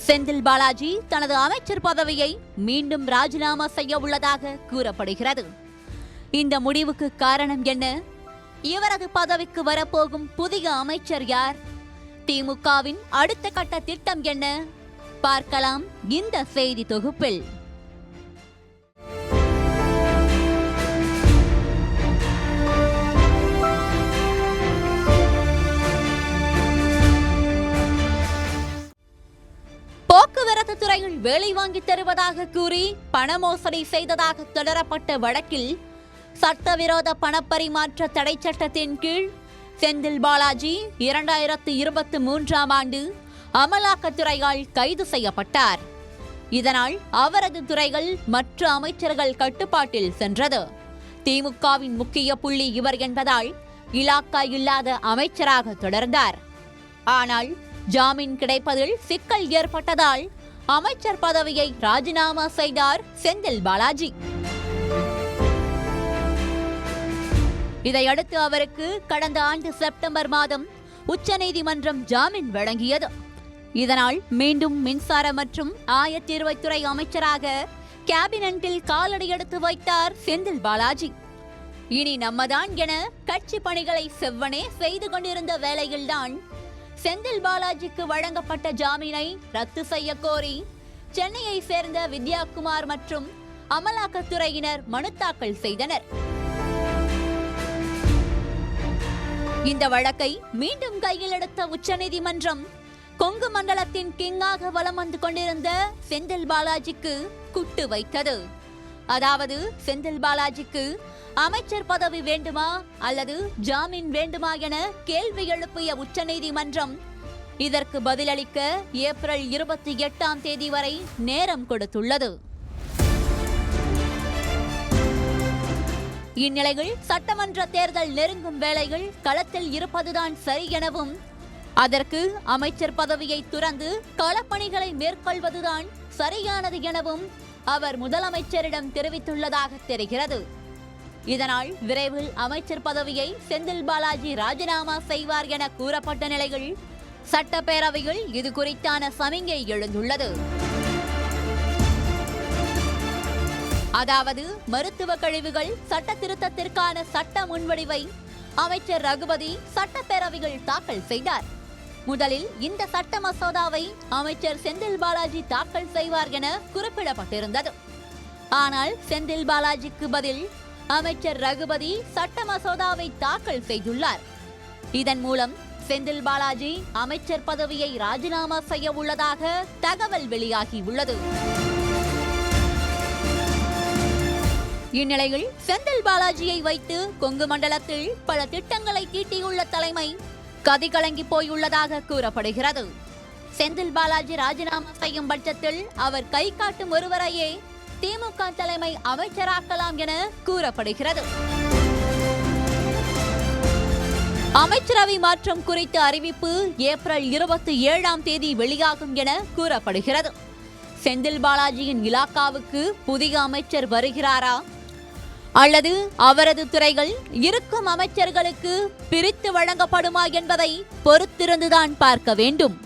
செந்தில் பாலாஜி தனது அமைச்சர் பதவியை மீண்டும் ராஜினாமா செய்ய உள்ளதாக கூறப்படுகிறது. இந்த முடிவுக்கு காரணம் என்ன? இவரது பதவிக்கு வரப்போகும் புதிய அமைச்சர் யார்? திமுகவின் அடுத்த கட்ட திட்டம் என்ன? பார்க்கலாம் இந்த செய்தி தொகுப்பில். போக்குவரத்து துறையில் வேலை வாங்கி தருவதாக கூறி பண மோசடி செய்ததாக தொடரப்பட்ட வழக்கில் சட்டவிரோத பணப்பரிமாற்ற தடை சட்டத்தின் கீழ் செந்தில் பாலாஜி 2023ஆம் ஆண்டு அமலாக்கத்துறையால் கைது செய்யப்பட்டார். இதனால் அவரது துறைகள் மற்ற அமைச்சர்கள் கட்டுப்பாட்டில் சென்றது. திமுகவின் முக்கிய புள்ளி இவர் என்பதால் இலாக்கா இல்லாத அமைச்சராக தொடர்ந்தார். ஆனால் ஜாமீன் கிடைப்பதில் சிக்கல் ஏற்பட்டதால் அமைச்சர் பதவியை ராஜினாமா செய்தார் செந்தில் பாலாஜி. இதையடுத்து அவருக்கு கடந்த ஆண்டு செப்டம்பர் மாதம் உச்சநீதிமன்றம் ஜாமீன் வழங்கியது. இதனால் மீண்டும் மின்சார மற்றும் ஆயத்தீர்வைத்துறை அமைச்சராக கேபினெட்டில் காலடி எடுத்து வைத்தார் செந்தில் பாலாஜி. இனி நம்மதான் என கட்சி பணிகளை செவ்வனே செய்து கொண்டிருந்த வேளையில்தான் செந்தில் பாலாஜிக்கு வழங்கப்பட்ட ஜாமீனை ரத்து செய்ய கோரி சென்னையை சேர்ந்த வித்யாகுமார் மற்றும் அமலாக்கத்துறையினர் மனு தாக்கல் செய்தனர். இந்த வழக்கை மீண்டும் கையில் எடுத்த உச்சநீதிமன்றம் கொங்கு மண்டலத்தின் கிங்காக வலம் வந்து கொண்டிருந்த செந்தில் பாலாஜிக்கு குட்டு வைத்தது. அதாவது செந்தில் பாலாஜிக்கு அமைச்சர் பதவி வேண்டுமா அல்லது ஜாமீன் வேண்டுமா என கேள்வி எழுப்பிய உச்சநீதிமன்றம் இதற்கு பதிலளிக்க ஏப்ரல் 28ஆம் தேதி வரை நேரம் கொடுத்துள்ளது. இந்நிலையில் சட்டமன்ற தேர்தல் நெருங்கும் வேளையில் களத்தில் இருப்பதுதான் சரி எனவும் அதற்கு அமைச்சர் பதவியை துறந்து களப்பணிகளை மேற்கொள்வதுதான் சரியானது எனவும் அவர் முதலமைச்சரிடம் தெரிவித்துள்ளதாக தெரிகிறது. இதனால் விரைவில் அமைச்சர் பதவியை செந்தில் பாலாஜி ராஜினாமா செய்வார் என கூறப்பட்ட நிலையில் சட்டப்பேரவையில் இது குறித்தான சமிங்கை எழுந்துள்ளது. அதாவது மருத்துவ கழிவுகள் சட்ட திருத்தத்திற்கான சட்ட முன்வடிவை அமைச்சர் ரகுபதி சட்டப்பேரவையில் தாக்கல் செய்தார். முதலில் இந்த சட்ட மசோதாவை அமைச்சர் செந்தில் பாலாஜி தாக்கல் செய்வார் என குறிப்பிடப்பட்டிருந்தது. ஆனால் செந்தில் பாலாஜிக்கு பதில் அமைச்சர் ரகுபதி சட்ட மசோதாவை தாக்கல் செய்துள்ளார். இதன் மூலம் செந்தில் பாலாஜி அமைச்சர் பதவியை ராஜினாமா செய்ய உள்ளதாக தகவல் வெளியாகியுள்ளது. இந்நிலையில் செந்தில் பாலாஜியை வைத்து கொங்கு மண்டலத்தில் பல திட்டங்களை தீட்டியுள்ள தலைமை கதிகலங்கி போயுள்ளதாக கூறப்படுகிறது. செந்தில் பாலாஜி ராஜினாமா செய்யும் பட்சத்தில் அவர் கை காட்டும் ஒருவரையே திமுக தலைமை அமைச்சராக்கலாம் என கூறப்படுகிறது. அமைச்சரவை மாற்றம் குறித்த அறிவிப்பு ஏப்ரல் 27ஆம் தேதி வெளியாகும் என கூறப்படுகிறது. செந்தில் பாலாஜியின் இலாக்காவுக்கு புதிய அமைச்சர் வருகிறாரா அல்லது அவரது துறைகள் இருக்கும் அமைச்சர்களுக்கு பிரித்து வழங்கப்படுமா என்பதை பொறுத்திருந்துதான் பார்க்க வேண்டும்.